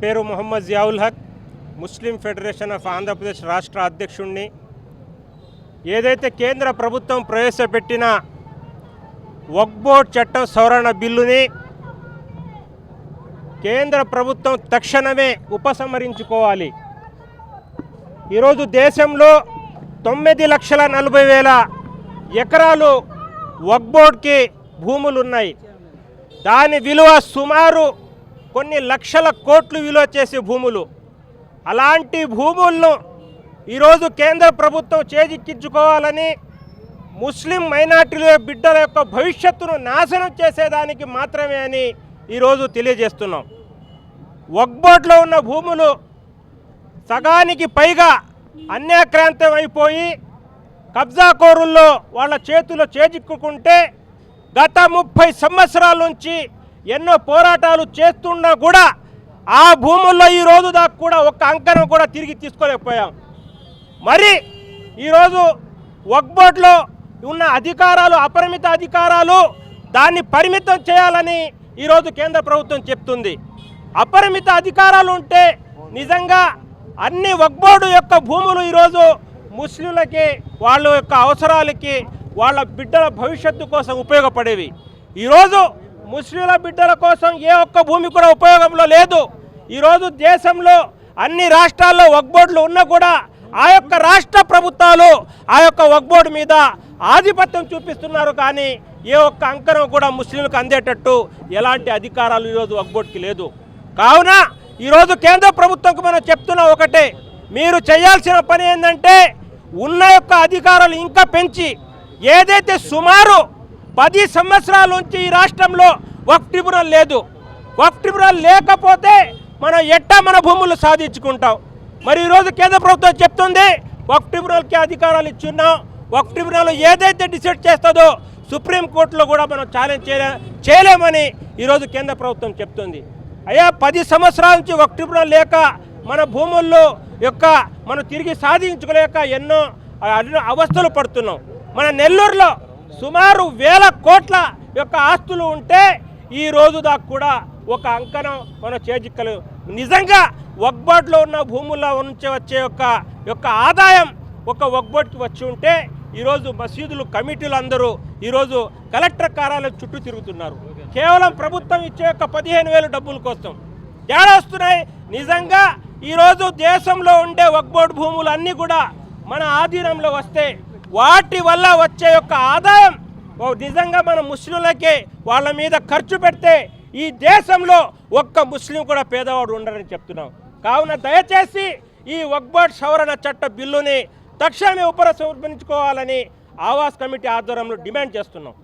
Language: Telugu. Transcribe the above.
పేరు మొహమ్మద్ జియావుల్ హక్, ముస్లిం ఫెడరేషన్ ఆఫ్ ఆంధ్రప్రదేశ్ రాష్ట్ర అధ్యక్షుడిని. ఏదైతే కేంద్ర ప్రభుత్వం ప్రవేశపెట్టిన వక్ఫ్ బోర్డ్ చట్టం సవరణ బిల్లుని కేంద్ర ప్రభుత్వం తక్షణమే ఉపసంహరించుకోవాలి. ఈరోజు దేశంలో 9,40,40,000 ఎకరాలు వక్ఫ్ బోర్డ్కి భూములు ఉన్నాయి. దాని విలువ సుమారు కొన్ని లక్షల కోట్లు విలువ చేసే భూములు. అలాంటి భూములను ఈరోజు కేంద్ర ప్రభుత్వం చేజిక్కించుకోవాలని, ముస్లిం మైనార్టీల బిడ్డల యొక్క భవిష్యత్తును నాశనం చేసేదానికి మాత్రమే అని ఈరోజు తెలియజేస్తున్నాం. వక్ఫ్ బోర్డులో ఉన్న భూములు సగానికి పైగా అన్యాక్రాంతం అయిపోయి కబ్జాకోరుల్లో వాళ్ళ చేతుల్లో చేజిక్కుంటే గత 30 సంవత్సరాల నుంచి ఎన్నో పోరాటాలు చేస్తున్నా కూడా ఆ భూముల్లో ఈరోజు దాకా కూడా ఒక్క అంకణం కూడా తిరిగి తీసుకోలేకపోయాం. మరి ఈరోజు వక్ఫ్ బోర్డులో ఉన్న అధికారాలు, అపరిమిత అధికారాలు, దాన్ని పరిమితం చేయాలని ఈరోజు కేంద్ర ప్రభుత్వం చెప్తుంది. అపరిమిత అధికారాలు ఉంటే నిజంగా అన్ని వక్ఫ్ బోర్డు యొక్క భూములు ఈరోజు ముస్లింలకి, వాళ్ళ యొక్క అవసరాలకి, వాళ్ళ బిడ్డల భవిష్యత్తు కోసం ఉపయోగపడేవి. ఈరోజు ముస్లింల బిడ్డల కోసం ఏ ఒక్క భూమి కూడా ఉపయోగంలో లేదు. ఈరోజు దేశంలో అన్ని రాష్ట్రాల్లో వక్ఫ్ బోర్డులు ఉన్నా కూడా ఆ యొక్క రాష్ట్ర ప్రభుత్వాలు ఆ యొక్క వక్ఫ్ బోర్డు మీద ఆధిపత్యం చూపిస్తున్నారు. కానీ ఏ ఒక్క అంకణం కూడా ముస్లింలకు అందేటట్టు ఎలాంటి అధికారాలు ఈరోజు వక్ఫ్ బోర్డుకి లేదు. కావున ఈరోజు కేంద్ర ప్రభుత్వంకు మనం చెప్తున్నా ఒకటే, మీరు చేయాల్సిన పని ఏంటంటే ఉన్న యొక్క అధికారాలు ఇంకా పెంచి, ఏదైతే సుమారు 10 సంవత్సరాల నుంచి ఈ రాష్ట్రంలో వక్ఫ్ ట్రిబ్యునల్ లేదు. వక్ఫ్ ట్రిబ్యునల్ లేకపోతే మనం ఎట్టా మన భూములు సాధించుకుంటాం. మరి ఈరోజు కేంద్ర ప్రభుత్వం చెప్తుంది వక్ఫ్ ట్రిబ్యునల్కి అధికారాలు ఇచ్చున్నాం. వక్ఫ్ ట్రిబ్యునల్ ఏదైతే డిసైడ్ చేస్తుందో సుప్రీంకోర్టులో కూడా మనం ఛాలెంజ్ చేయలేమని ఈరోజు కేంద్ర ప్రభుత్వం చెప్తుంది. అయ్యా, 10 సంవత్సరాల నుంచి వక్ఫ్ ట్రిబ్యునల్ లేక మన భూముల్లో యొక్క మనం తిరిగి సాధించుకోలేక ఎన్నో అవస్థలు పడుతున్నాం. మన నెల్లూరులో సుమారు 1000 కోట్ల యొక్క ఆస్తులు ఉంటే ఈ రోజు దాకా కూడా ఒక అంకణం మనం చేజిక్కలేము. నిజంగా వక్ఫ్ బోర్డులో ఉన్న భూముల్లో నుంచి వచ్చే యొక్క ఆదాయం ఒక వక్ఫ్ బోర్డుకి వచ్చి ఉంటే ఈరోజు మసీదులు కమిటీలు అందరూ ఈరోజు కలెక్టర్ కార్యాలయం చుట్టూ తిరుగుతున్నారు. కేవలం ప్రభుత్వం ఇచ్చే యొక్క 15,000 డబ్బుల కోసం తేడా వస్తున్నాయి. నిజంగా ఈరోజు దేశంలో ఉండే వక్ఫ్ బోర్డు భూములు అన్నీ కూడా మన ఆధీనంలో వస్తే వాటి వల్ల వచ్చే యొక్క ఆదాయం నిజంగా మన ముస్లింలకే వాళ్ళ మీద ఖర్చు పెడితే ఈ దేశంలో ఒక్క ముస్లిం కూడా పేదవాడు ఉండరని చెప్తున్నాం. కావున దయచేసి ఈ వక్ఫ్ బోర్డు సవరణ చట్ట బిల్లుని తక్షణమే ఉపసంహరించుకోవాలని ఆవాస్ కమిటీ ఆధ్వర్యంలో డిమాండ్ చేస్తున్నాం.